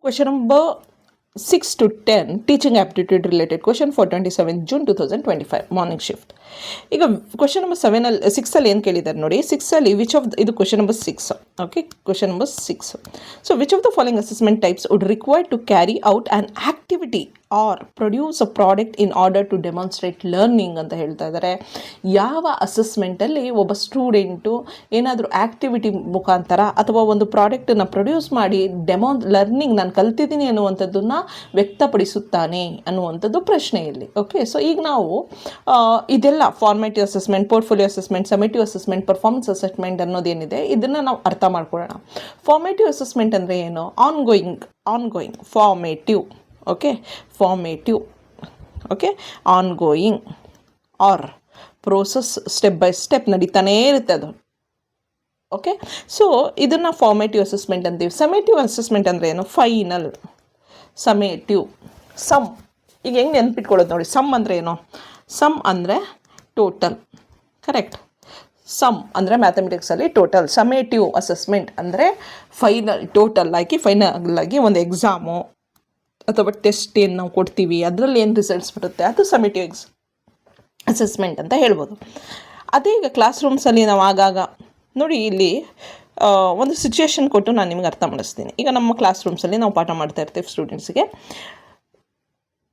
Question number 6 to 10 teaching aptitude related question for 27 June 2025 morning shift. ಈಗ question number 6 ಏನು ಕೇಳಿದ್ದಾರೆ ನೋಡಿ. 6 which of ಇದು question number 6. Okay, question number 6. So which of the following assessment types would require to carry out an activity or produce a product in order to demonstrate learning ಅಂತ ಹೇಳ್ತಾ ಇದ್ದಾರೆ. ಯಾವ ಅಸೆಸ್ಮೆಂಟಲ್ಲಿ ಒಬ್ಬ student ಏನಾದರೂ activity ಮುಖಾಂತರ ಅಥವಾ ಒಂದು ಪ್ರಾಡಕ್ಟನ್ನು ಪ್ರೊಡ್ಯೂಸ್ ಮಾಡಿ ಲರ್ನಿಂಗ್ ನಾನು ಕಲ್ತಿದ್ದೀನಿ ಅನ್ನುವಂಥದ್ದನ್ನು ವ್ಯಕ್ತಪಡಿಸುತ್ತಾನೆ ಅನ್ನುವಂಥದ್ದು ಪ್ರಶ್ನೆಯಲ್ಲಿ. ಓಕೆ, ಸೊ ಈಗ ನಾವು ಇದೆಲ್ಲ formative assessment, portfolio assessment, summative assessment, performance assessment ಅನ್ನೋದೇನಿದೆ ಇದನ್ನು ನಾವು ಅರ್ಥ ಮಾಡ್ಕೊಳ್ಳೋಣ. ಫಾರ್ಮೇಟಿವ್ ಅಸೆಸ್ಮೆಂಟ್ ಅಂದರೆ ಏನು? Ongoing formative. Okay, formative. Okay, ongoing or process step by step ನಡೀತಾನೇ ಇರುತ್ತೆ ಅದು. ಓಕೆ, ಸೊ ಇದನ್ನು ಫಾರ್ಮೇಟಿವ್ ಅಸೆಸ್ಮೆಂಟ್ ಅಂತೀವಿ. ಸಮೇಟಿವ್ ಅಸೆಸ್ಮೆಂಟ್ ಅಂದರೆ ಏನು? ಫೈನಲ್. Summative sum. ಈಗ ಹೆಂಗೆ ನೆನ್ಪಿಟ್ಕೊಳ್ಳೋದು ನೋಡಿ. ಸಮ್ ಅಂದರೆ ಏನು? ಸಮ್ ಅಂದರೆ ಟೋಟಲ್. ಕರೆಕ್ಟ್. ಸಮ್ ಅಂದರೆ ಮ್ಯಾಥಮೆಟಿಕ್ಸಲ್ಲಿ ಟೋಟಲ್. ಸಮೇಟಿವ್ ಅಸೆಸ್ಮೆಂಟ್ ಅಂದರೆ ಫೈನಲ್, ಟೋಟಲ್ ಆಗಿ ಒಂದು ಎಕ್ಸಾಮು ಅಥವಾ ಟೆಸ್ಟ್ ಏನು ನಾವು ಕೊಡ್ತೀವಿ ಅದರಲ್ಲಿ ಏನು ರಿಸಲ್ಟ್ಸ್ ಬರುತ್ತೆ ಅದು ಸಮೇಟಿವ್ ಅಸೆಸ್ಮೆಂಟ್ ಅಂತ ಹೇಳ್ಬೋದು. ಅದೇ ಈಗ ಕ್ಲಾಸ್ ರೂಮ್ಸಲ್ಲಿ ನಾವು ಆಗಾಗ ನೋಡಿ, ಇಲ್ಲಿ ಒಂದು ಸಿಚುಯೇಷನ್ ಕೊಟ್ಟು ನಾನು ನಿಮ್ಗೆ ಅರ್ಥ ಮಾಡಿಸ್ತೀನಿ. ಈಗ ನಮ್ಮ ಕ್ಲಾಸ್ ರೂಮ್ಸಲ್ಲಿ ನಾವು ಪಾಠ ಮಾಡ್ತಾ ಇರ್ತೀವಿ ಸ್ಟೂಡೆಂಟ್ಸ್ಗೆ.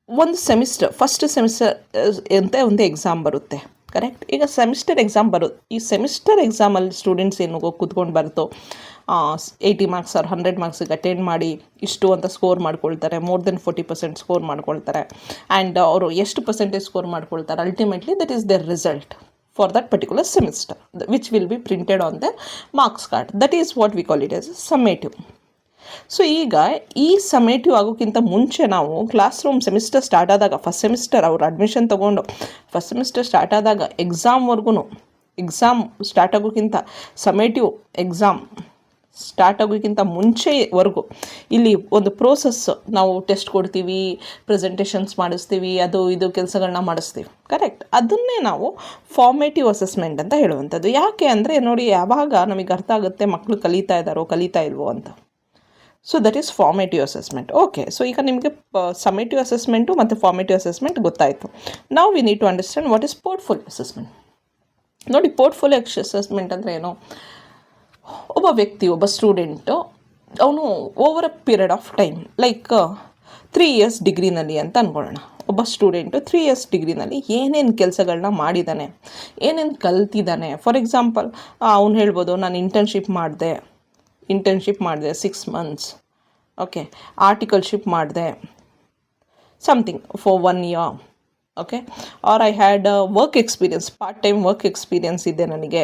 ಒಂದು ಫಸ್ಟ್ ಸೆಮಿಸ್ಟರ್ ಅಂತ ಒಂದು ಎಕ್ಸಾಮ್ ಬರುತ್ತೆ. ಕರೆಕ್ಟ್. ಈಗ ಸೆಮಿಸ್ಟರ್ ಎಕ್ಸಾಮ್ ಈ ಸೆಮಿಸ್ಟರ್ ಎಕ್ಸಾಮಲ್ಲಿ ಸ್ಟೂಡೆಂಟ್ಸ್ ಏನು ಕೂತ್ಕೊಂಡು ಬರುತ್ತೋ 80 ಮಾರ್ಕ್ಸ್ ಆರ್ 100 ಮಾರ್ಕ್ಸಿಗೆ ಅಟೆಂಡ್ ಮಾಡಿ ಇಷ್ಟು ಅಂತ ಸ್ಕೋರ್ ಮಾಡ್ಕೊಳ್ತಾರೆ. ಮೋರ್ ದೆನ್ 40% ಸ್ಕೋರ್ ಮಾಡ್ಕೊಳ್ತಾರೆ. ಆ್ಯಂಡ್ ಅವರು ಎಷ್ಟು ಪರ್ಸೆಂಟೇಜ್ ಸ್ಕೋರ್ ಮಾಡ್ಕೊಳ್ತಾರೆ, ultimately that is their result for that particular semester, which will be printed on the marks card. That is what we call it as summative. So ಈಗ ಈ summative ಆಗೋಕ್ಕಿಂತ ಮುಂಚೆ ನಾವು classroom semester start ಆದಾಗ, first semester ಅವ್ರು admission ತೊಗೊಂಡು first semester start ಆದಾಗ exam start ಆಗೋಕ್ಕಿಂತ ಸಮೇಟಿವ್ ಎಕ್ಸಾಮ್ ಸ್ಟಾರ್ಟ್ ಆಗೋಕ್ಕಿಂತ ಮುಂಚೆವರೆಗೂ ಇಲ್ಲಿ ಒಂದು ಪ್ರೋಸೆಸ್, ನಾವು ಟೆಸ್ಟ್ ಕೊಡ್ತೀವಿ, ಪ್ರೆಸೆಂಟೇಷನ್ಸ್ ಮಾಡಿಸ್ತೀವಿ, ಅದು ಇದು ಕೆಲಸಗಳನ್ನ ಮಾಡಿಸ್ತೀವಿ. ಕರೆಕ್ಟ್. ಅದನ್ನೇ ನಾವು ಫಾರ್ಮೇಟಿವ್ ಅಸೆಸ್ಮೆಂಟ್ ಅಂತ ಹೇಳುವಂಥದ್ದು. ಯಾಕೆ ಅಂದರೆ ನೋಡಿ, ಯಾವಾಗ ನಮಗೆ ಅರ್ಥ ಆಗುತ್ತೆ ಮಕ್ಕಳು ಕಲಿತಾ ಇದ್ದಾರೋ ಕಲಿತಾ ಇಲ್ವೋ ಅಂತ. So that is formative assessment. Okay, so ಈಗ ನಿಮಗೆ ಸಮೇಟಿವ್ ಅಸೆಸ್ಮೆಂಟು ಮತ್ತು ಫಾರ್ಮೇಟಿವ್ ಅಸೆಸ್ಮೆಂಟ್ ಗೊತ್ತಾಯಿತು. ನಾವು we need to understand what is portfolio assessment. ನೋಡಿ, ಪೋರ್ಟ್ಫೋಲಿಯೋ ಅಸೆಸ್ಮೆಂಟ್ ಅಂದರೆ ಏನು? ಒಬ್ಬ ವ್ಯಕ್ತಿ, ಒಬ್ಬ ಸ್ಟೂಡೆಂಟು, ಅವನು over a period of time, like 3 years ಡಿಗ್ರಿನಲ್ಲಿ ಅಂತ ಅಂದ್ಕೊಳ್ಳೋಣ. ಒಬ್ಬ ಸ್ಟೂಡೆಂಟು 3 ಇಯರ್ಸ್ ಡಿಗ್ರಿನಲ್ಲಿ ಏನೇನು ಕೆಲಸಗಳನ್ನ ಮಾಡಿದ್ದಾನೆ, ಏನೇನು ಕಲ್ತಿದ್ದಾನೆ. ಫಾರ್ ಎಕ್ಸಾಂಪಲ್, ಅವ್ನು ಹೇಳ್ಬೋದು, ನಾನು ಇಂಟರ್ನ್ಶಿಪ್ ಮಾಡಿದೆ 6 ಮಂತ್ಸ್. ಓಕೆ, ಆರ್ಟಿಕಲ್ಶಿಪ್ ಮಾಡಿದೆ something for 1 year. Okay, or I had work experience, part time work experience ಇದೆ ನನಗೆ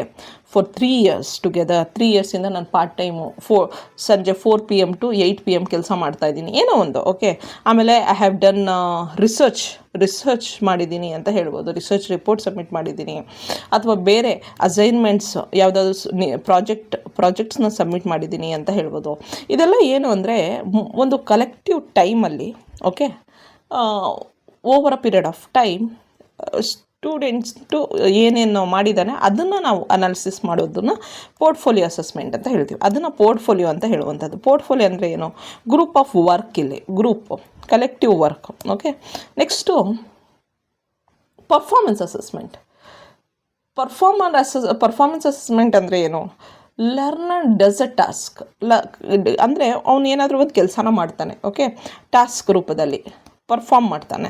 ಫಾರ್ 3 ಇಯರ್ಸ್ ಟುಗೆದರ್. 3 ಇಯರ್ಸಿಂದ ನಾನು ಪಾರ್ಟ್ ಟೈಮು ಸಂಜೆ 4 PM to 8 PM ಕೆಲಸ ಮಾಡ್ತಾಯಿದ್ದೀನಿ, ಏನೋ ಒಂದು. ಓಕೆ, ಆಮೇಲೆ ಐ ಹ್ಯಾವ್ ಡನ್ ರಿಸರ್ಚ್ ಮಾಡಿದ್ದೀನಿ ಅಂತ ಹೇಳ್ಬೋದು. ರಿಸರ್ಚ್ ರಿಪೋರ್ಟ್ ಸಬ್ಮಿಟ್ ಮಾಡಿದ್ದೀನಿ, ಅಥವಾ ಬೇರೆ ಅಸೈನ್ಮೆಂಟ್ಸ್ ಯಾವುದಾದ್ರು ಪ್ರಾಜೆಕ್ಟ್ಸ್ನ ಸಬ್ಮಿಟ್ ಮಾಡಿದ್ದೀನಿ ಅಂತ ಹೇಳ್ಬೋದು. ಇದೆಲ್ಲ ಏನು ಅಂದರೆ ಒಂದು ಕಲೆಕ್ಟಿವ್ ಟೈಮಲ್ಲಿ, okay, over a period of time students ಏನೇನು ಮಾಡಿದ್ದಾನೆ ಅದನ್ನು ನಾವು ಅನಾಲಿಸಿಸ್ ಮಾಡೋದನ್ನು ಪೋರ್ಟ್ಫೋಲಿಯೋ ಅಸೆಸ್ಮೆಂಟ್ ಅಂತ ಹೇಳ್ತೀವಿ. ಅದನ್ನು ಪೋರ್ಟ್ಫೋಲಿಯೋ ಅಂತ ಹೇಳುವಂಥದ್ದು. ಪೋರ್ಟ್ಫೋಲಿಯೋ ಅಂದರೆ ಏನು? ಗ್ರೂಪ್ ಆಫ್ ವರ್ಕ್, ಇಲ್ಲಿ group, collective work. Okay, next performance assessment. Performance assessment ಅಂದರೆ ಏನು? Learner does a task. ಅಂದರೆ ಅವನು ಏನಾದರೂ ಒಂದು ಕೆಲಸನ ಮಾಡ್ತಾನೆ, ಓಕೆ, ಟಾಸ್ಕ್ ರೂಪದಲ್ಲಿ ಪರ್ಫಾರ್ಮ್ ಮಾಡ್ತಾನೆ,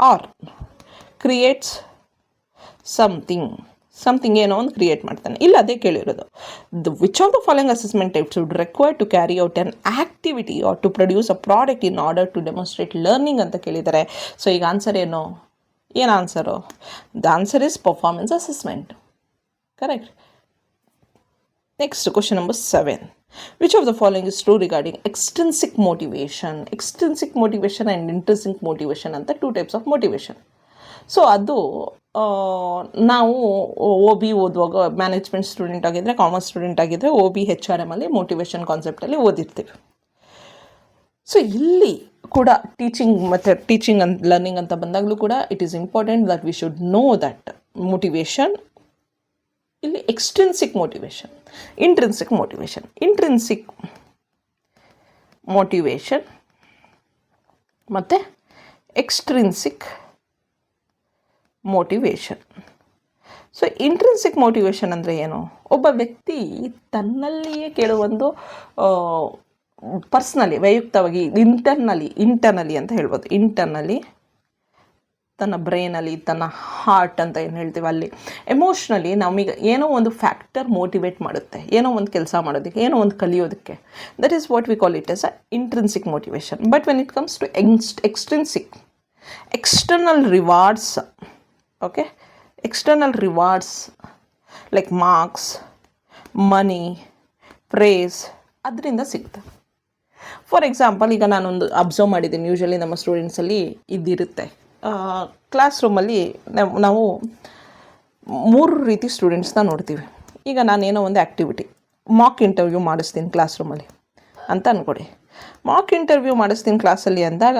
ಆರ್ ಕ್ರಿಯೇಟ್ಸ್ ಸಮಥಿಂಗ್ ಏನೋ ಒಂದು ಕ್ರಿಯೇಟ್ ಮಾಡ್ತಾನೆ. ಇಲ್ಲ, ಅದೇ ಕೇಳಿರೋದು. Which of the following assessment types would require to carry out an activity or to produce a product in order to demonstrate learning ಅಂತ ಕೇಳಿದ್ದಾರೆ. ಸೊ ಈಗ ಆನ್ಸರ್ ಏನು answer? The answer is performance assessment. Correct. Next, question number 7. Which of the following is true regarding extrinsic motivation? Extrinsic motivation and intrinsic motivation ಅಂತ 2 types of motivation. So ಅದು ನಾವು OB ಓದುವಾಗ, management student ಆಗಿದ್ದರೆ, commerce student ಆಗಿದ್ದರೆ OB HRM ಅಲ್ಲಿ motivation ಕಾನ್ಸೆಪ್ಟಲ್ಲಿ ಓದಿರ್ತೀವಿ. So ಇಲ್ಲಿ ಕೂಡ ಟೀಚಿಂಗ್ ಅಂಡ್ ಲರ್ನಿಂಗ್ ಅಂತ ಬಂದಾಗಲೂ ಕೂಡ it is important that we should know that motivation ಇಲ್ಲಿ extrinsic motivation, intrinsic motivation. Intrinsic motivation ಮತ್ತು extrinsic motivation. So intrinsic motivation ಅಂದರೆ ಏನು? ಒಬ್ಬ ವ್ಯಕ್ತಿ ತನ್ನಲ್ಲಿಯೇ ಕೆಲವೊಂದು ಪರ್ಸ್ನಲಿ, ವೈಯಕ್ತಿಕವಾಗಿ, ಇಂಟರ್ನಲಿ ಅಂತ ಹೇಳ್ಬೋದು, ಇಂಟರ್ನಲಿ ತನ್ನ ಬ್ರೈನಲ್ಲಿ, ತನ್ನ ಹಾರ್ಟ್ ಅಂತ ಏನು ಹೇಳ್ತೀವಿ ಅಲ್ಲಿ, ಎಮೋಷ್ನಲಿ ನಮಗೆ ಏನೋ ಒಂದು ಫ್ಯಾಕ್ಟರ್ ಮೋಟಿವೇಟ್ ಮಾಡುತ್ತೆ, ಏನೋ ಒಂದು ಕೆಲಸ ಮಾಡೋದಕ್ಕೆ, ಏನೋ ಒಂದು ಕಲಿಯೋದಕ್ಕೆ. That is what we call it as a intrinsic motivation. But when it comes to extrinsic, external rewards, okay, external rewards like marks, money, praise, ಅದರಿಂದ ಸಿಗ್ತದೆ. ಫಾರ್ ಎಕ್ಸಾಂಪಲ್, ಈಗ ನಾನೊಂದು ಅಬ್ಸರ್ವ್ ಮಾಡಿದ್ದೀನಿ, ಯೂಶ್ವಲಿ ನಮ್ಮ ಸ್ಟೂಡೆಂಟ್ಸಲ್ಲಿ ಇದಿರುತ್ತೆ. ಕ್ಲಾಸ್ ರೂಮಲ್ಲಿ ನಾವು 3 ರೀತಿ ಸ್ಟೂಡೆಂಟ್ಸ್ನ ನೋಡ್ತೀವಿ. ಈಗ ನಾನೇನೋ ಒಂದು ಆ್ಯಕ್ಟಿವಿಟಿ, ಮಾಕ್ ಇಂಟರ್ವ್ಯೂ ಮಾಡಿಸ್ತೀನಿ ಕ್ಲಾಸ್ ರೂಮಲ್ಲಿ ಅಂತ ಅಂದ್ಕೊಡಿ. ಮಾಕ್ ಇಂಟರ್ವ್ಯೂ ಮಾಡಿಸ್ತೀನಿ ಕ್ಲಾಸಲ್ಲಿ ಅಂದಾಗ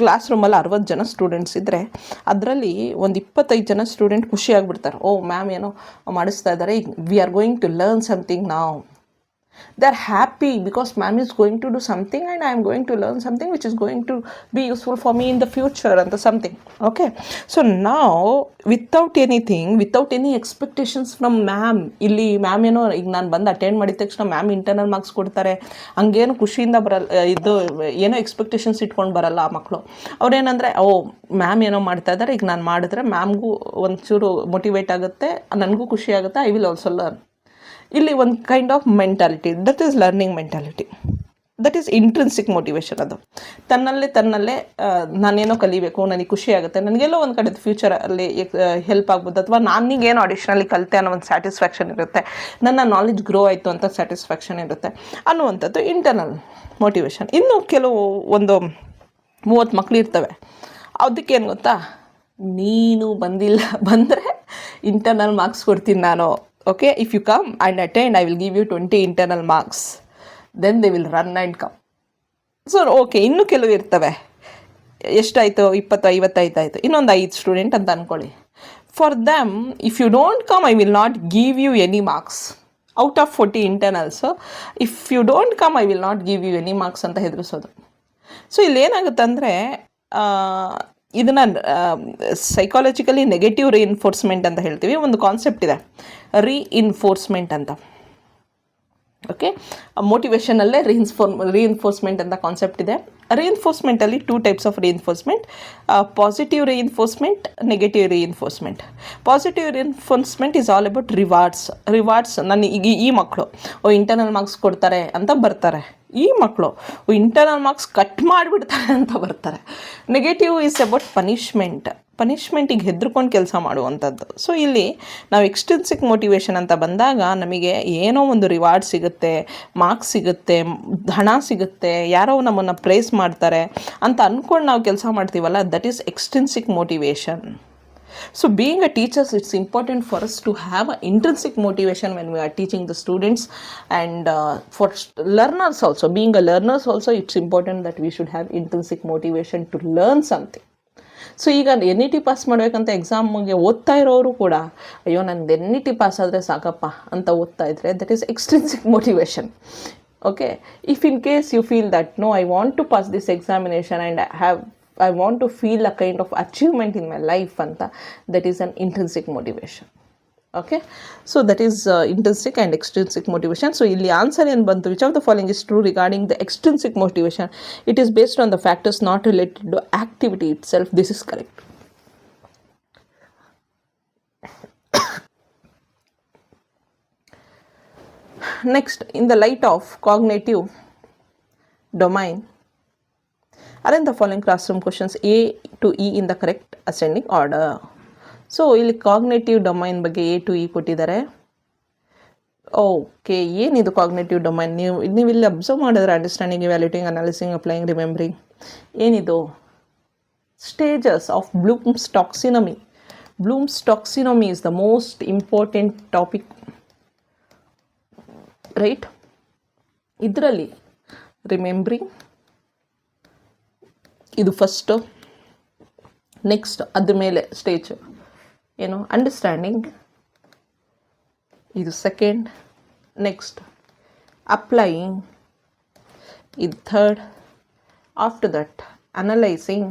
ಕ್ಲಾಸ್ ರೂಮಲ್ಲಿ 60 ಜನ ಸ್ಟೂಡೆಂಟ್ಸ್ ಇದ್ದರೆ ಅದರಲ್ಲಿ ಒಂದು 25 ಜನ ಸ್ಟೂಡೆಂಟ್ ಖುಷಿಯಾಗಿಬಿಡ್ತಾರೆ. ಓ ಮ್ಯಾಮ್ ಏನೋ ಮಾಡಿಸ್ತಾ ಇದ್ದಾರೆ, we are going to learn something ನಾವು. They are happy because ma'am is going to do something and I am going to learn something which is going to be useful for me in the future and something. Okay. So now without anything, without any expectations from ma'am, ಇಲ್ಲಿ ma'am ಏನೋ ಈಗ ನಾನು ಬಂದು attend ಮಾಡಿದ ತಕ್ಷಣ ma'am internal marks ಕೊಡ್ತಾರೆ ಹಂಗೇನು ಖುಷಿಯಿಂದ ಬರಲ್ಲ, ಇದು ಏನೋ ಎಕ್ಸ್ಪೆಕ್ಟೇಷನ್ಸ್ ಇಟ್ಕೊಂಡು ಬರಲ್ಲ ಆ ಮಕ್ಕಳು. ಅವ್ರೇನಂದರೆ ಓ ಮ್ಯಾಮ್ ಏನೋ ಮಾಡ್ತಾ ಇದ್ದಾರೆ, ಈಗ ನಾನು ಮಾಡಿದ್ರೆ ಮ್ಯಾಮ್ಗೂ ಒಂಚೂರು ಮೋಟಿವೇಟ್ ಆಗುತ್ತೆ, ನನಗೂ ಖುಷಿ ಆಗುತ್ತೆ, ಐ ವಿಲ್ ಆಲ್ಸೋ ಲರ್ನ್. ಇಲ್ಲಿ ಒಂದು kind of mentality, that is learning mentality, that is intrinsic motivation. ಅದು ತನ್ನಲ್ಲೇ ನಾನೇನೋ ಕಲಿಬೇಕು, ನನಗೆ ಖುಷಿ ಆಗುತ್ತೆ, ನನಗೆಲ್ಲೋ ಒಂದು ಕಡೆ ಫ್ಯೂಚರಲ್ಲಿ ಹೆಲ್ಪ್ ಆಗ್ಬೋದು, ಅಥವಾ ನಾನೀಗೇನೋ ಅಡಿಷ್ನಲಿ ಕಲಿತೆ ಅನ್ನೋ ಒಂದು ಸ್ಯಾಟಿಸ್ಫ್ಯಾಕ್ಷನ್ ಇರುತ್ತೆ, ನನ್ನ ನಾಲೆಜ್ ಗ್ರೋ ಆಯಿತು ಅಂತ ಸ್ಯಾಟಿಸ್ಫ್ಯಾಕ್ಷನ್ ಇರುತ್ತೆ ಅನ್ನುವಂಥದ್ದು ಇಂಟರ್ನಲ್ ಮೋಟಿವೇಶನ್. ಇನ್ನು ಕೆಲವು ಒಂದು 30 ಮಕ್ಕಳು ಇರ್ತವೆ, ಅದಕ್ಕೇನು ಗೊತ್ತಾ, ನೀನು ಬಂದರೆ ಇಂಟರ್ನಲ್ ಮಾರ್ಕ್ಸ್ ಕೊಡ್ತೀನಿ ನಾನು. Okay, if you come and attend, I will give you 20 internal marks. Then they will run and come. So, okay, ಇನ್ನೂ ಕೆಲವು ಇರ್ತವೆ, ಎಷ್ಟಾಯಿತು 20, 50 ಆಯಿತು, ಇನ್ನೊಂದು 5 ಸ್ಟೂಡೆಂಟ್ ಅಂತ ಅಂದ್ಕೊಳ್ಳಿ. For them, if you don't come, I will not give you any marks out of 40 internals. If you don't come, I will not give you any marks ಅಂತ ಹೆದರಿಸೋದು. ಸೊ ಇಲ್ಲೇನಾಗುತ್ತೆ ಅಂದರೆ, ಇದನ್ನು ಸೈಕಾಲಜಿಕಲಿ ನೆಗೆಟಿವ್ ರೀಇನ್ಫೋರ್ಸ್ಮೆಂಟ್ ಅಂತ ಹೇಳ್ತೀವಿ. ಒಂದು concept ಇದೆ reinforcement ಅಂತ. Okay, ಮೋಟಿವೇಶನಲ್ಲೇ reinforcement ಅಂತ ಕಾನ್ಸೆಪ್ಟ್ ಇದೆ. ರೀಇನ್ಫೋರ್ಸ್ಮೆಂಟಲ್ಲಿ 2 types of reinforcement, positive reinforcement, negative reinforcement. Positive reinforcement is all about rewards. ನಾನು ಈಗ ಈ ಮಕ್ಕಳು ಇಂಟರ್ನಲ್ ಮಾರ್ಕ್ಸ್ ಕೊಡ್ತಾರೆ ಅಂತ ಬರ್ತಾರೆ, ಈ ಮಕ್ಕಳು ಇಂಟರ್ನಲ್ ಮಾರ್ಕ್ಸ್ ಕಟ್ ಮಾಡಿಬಿಡ್ತಾರೆ ಅಂತ ಬರ್ತಾರೆ. ನೆಗೆಟಿವ್ ಈಸ್ ಅಬೌಟ್ ಪನಿಷ್ಮೆಂಟಿಗೆ ಹೆದರ್ಕೊಂಡು ಕೆಲಸ ಮಾಡುವಂಥದ್ದು. ಸೊ ಇಲ್ಲಿ ನಾವು ಎಕ್ಸ್ಟ್ರಿನ್ಸಿಕ್ ಮೋಟಿವೇಶನ್ ಅಂತ ಬಂದಾಗ ನಮಗೆ ಏನೋ ಒಂದು ರಿವಾರ್ಡ್ ಸಿಗುತ್ತೆ, ಮಾರ್ಕ್ಸ್ ಸಿಗುತ್ತೆ, ಹಣ ಸಿಗುತ್ತೆ, ಯಾರೋ ನಮ್ಮನ್ನು ಪ್ರೈಸ್ ಮಾಡ್ತಾರೆ ಅಂತ ಅಂದ್ಕೊಂಡು ನಾವು ಕೆಲಸ ಮಾಡ್ತೀವಲ್ಲ, that is extrinsic motivation. So being a teacher, it's important for us to have an intrinsic motivation when we are teaching the students, and for learners also, being a learners also, it's important that we should have intrinsic motivation to learn something. So ಈಗ NET pass ಮಾಡಬೇಕಂತ ಎಕ್ಸಾಮ್ಗೆ ಓದ್ತಾ ಇರೋರು ಕೂಡ ಅಯ್ಯೋ ನನಗೆ NET pass ಆದರೆ ಸಾಕಪ್ಪ ಅಂತ ಓದ್ತಾ ಇದ್ರೆ, that is extrinsic motivation. Okay, if in case you feel that no, I want to pass this examination and I want to feel a kind of achievement in my life anta, that is an intrinsic motivation. Okay, so that is intrinsic and extrinsic motivation. So illi answer en bantu, which of the following is true regarding the extrinsic motivation? It is based on the factors not related to activity itself. This is correct. Next, in the light of cognitive domain, arrange the following classroom questions A to E in the correct ascending order. So ಇಲ್ಲಿ cognitive domain ಬಗ್ಗೆ A to E ಕೊಟ್ಟಿದ್ದಾರೆ. Okay, ಏನಿದು cognitive domain? ನೀವು ಇಲ್ಲಿ observe ಮಾಡಿದ್ರೆ understanding, evaluating, analysing, applying, remembering, ಏನಿದು? Stages of Bloom's taxonomy. Bloom's taxonomy is the most important topic, right? ಇದರಲ್ಲಿ remembering ಇದು ಫಸ್ಟು, ನೆಕ್ಸ್ಟ್ ಅದ್ರ ಮೇಲೆ ಸ್ಟೇಜ್ ಏನು ಅಂಡರ್ಸ್ಟ್ಯಾಂಡಿಂಗ್, ಇದು ಸೆಕೆಂಡ್, ನೆಕ್ಸ್ಟ್ ಅಪ್ಲೈಯಿಂಗ್, ಇದು ಥರ್ಡ್. ಆಫ್ಟರ್ ದಟ್ ಅನಲೈಸಿಂಗ್,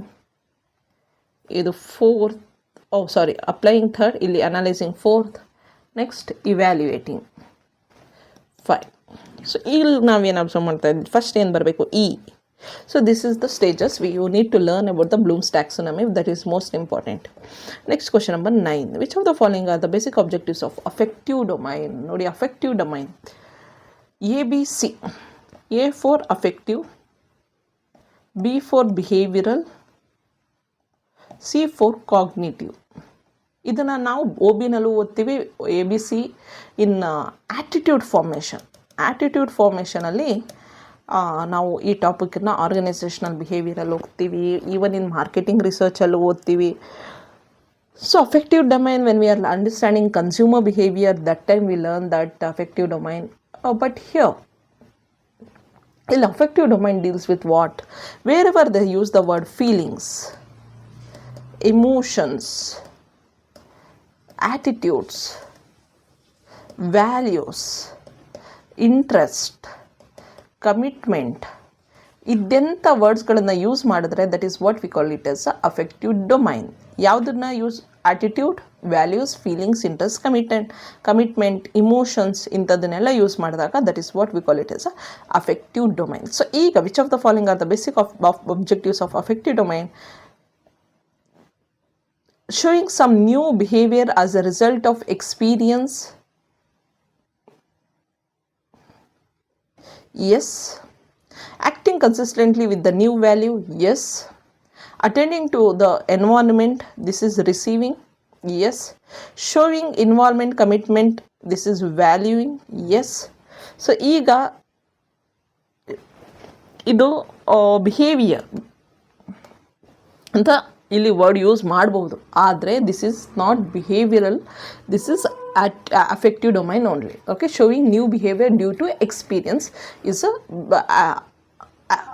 ಇದು ಫೋರ್ತ್. ಅಪ್ಲೈಯಿಂಗ್ ಥರ್ಡ್, ಇಲ್ಲಿ analysing fourth. Next evaluating 5. So ಇಲ್ಲಿ ನಾವೇನು ಅಬ್ಸರ್ವ್ ಮಾಡ್ತಾ ಇದ್ವಿ, ಫಸ್ಟ್ ಏನು ಬರಬೇಕು, E. So this is the stages you need to learn about the Bloom's taxonomy, that is most important. Next question number 9. Which of the following are the basic objectives of affective domain? ನೋಡಿ, affective domain ABC. A for affective, B for behavioral, C for cognitive. ಇದನ್ನು ನಾವು OB-ನಲ್ಲೂ ಓದ್ತೀವಿ, ABC ಇನ್ attitude formation. Attitude ಫಾರ್ಮೇಷನಲ್ಲಿ ನಾವು ಈ ಟಾಪಿಕನ್ನು organisational ಬಿಹೇವಿಯರಲ್ಲಿ ಹೋಗ್ತೀವಿ, even in marketing ರಿಸರ್ಚಲ್ಲೂ ಓದ್ತೀವಿ. So affective domain, when we are understanding consumer behaviour, that time we learn that affective domain. But here, the affective domain deals with what? Wherever they use the word feelings, emotions, attitudes, values, interest, commitment, ಇದೆಂಥ ವರ್ಡ್ಸ್ಗಳನ್ನು use ಮಾಡಿದ್ರೆ that is what we call it as a affective domain. ಯಾವುದನ್ನು use? Attitude, values, feelings, interest, commitment, emotions, ಇಂಥದ್ದನ್ನೆಲ್ಲ use ಮಾಡಿದಾಗ that is what we call it as a affective domain. So ಈಗ which of the following are the basic of objectives of affective domain? Showing some new behaviour as a result of experience. Yes. Acting consistently with the new value. Yes. Attending to the environment. This is receiving. Yes. Showing involvement, commitment. This is valuing. Yes. So ಈಗ ಇದು behaviour ಅಂತ ಇಲ್ಲಿ word use ಮಾಡ್ಬೋದು, ಆದರೆ this is not behavioural, this is affective domain only. Okay, showing new behavior due to experience is a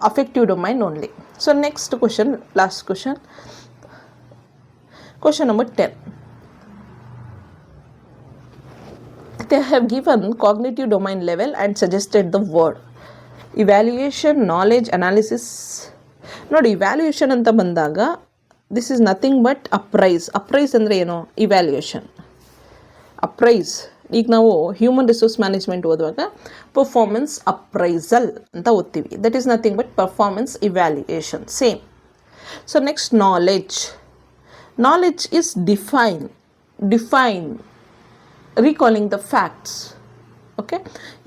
affective domain only. So next question, last question, question number 10. They have given cognitive domain level and suggested the word evaluation, knowledge, analysis. ನೋಡಿ, evaluation ಅಂತ ಬಂದಾಗ this is nothing but appraise. Appraise ಅಂದರೆ ಏನು? Evaluation, appraise. ಈಗ ನಾವು human resource management ಓದುವಾಗ performance appraisal ಅಂತ ಓದ್ತೀವಿ, that is nothing but performance evaluation, same. So next knowledge. Knowledge is define recalling the facts. Okay,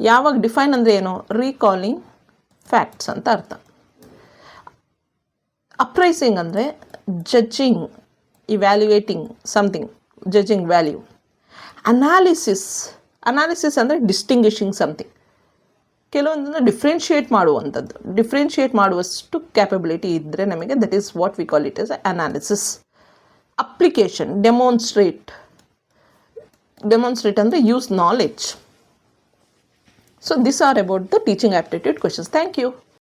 ಯಾವಾಗ ಡಿಫೈನ್ ಅಂದರೆ ಏನು? ರೀಕಾಲಿಂಗ್ ಫ್ಯಾಕ್ಟ್ಸ್ ಅಂತ ಅರ್ಥ. ಅಪ್ರೈಸಿಂಗ್ ಅಂದರೆ judging, evaluating something, judging value. Analysis ಅಂದರೆ ಡಿಸ್ಟಿಂಗ್ವಿಷಿಂಗ್ ಸಮಥಿಂಗ್, ಕೆಲವೊಂದನ್ನು ಡಿಫ್ರೆನ್ಷಿಯೇಟ್ ಮಾಡುವಂಥದ್ದು. ಡಿಫ್ರೆನ್ಷಿಯೇಟ್ ಮಾಡುವಷ್ಟು ಕ್ಯಾಪಬಿಲಿಟಿ ಇದ್ದರೆ ನಮಗೆ, that is what we call it as analysis. Application, demonstrate ಅಂದರೆ use knowledge. So this are about the teaching aptitude questions. Thank you.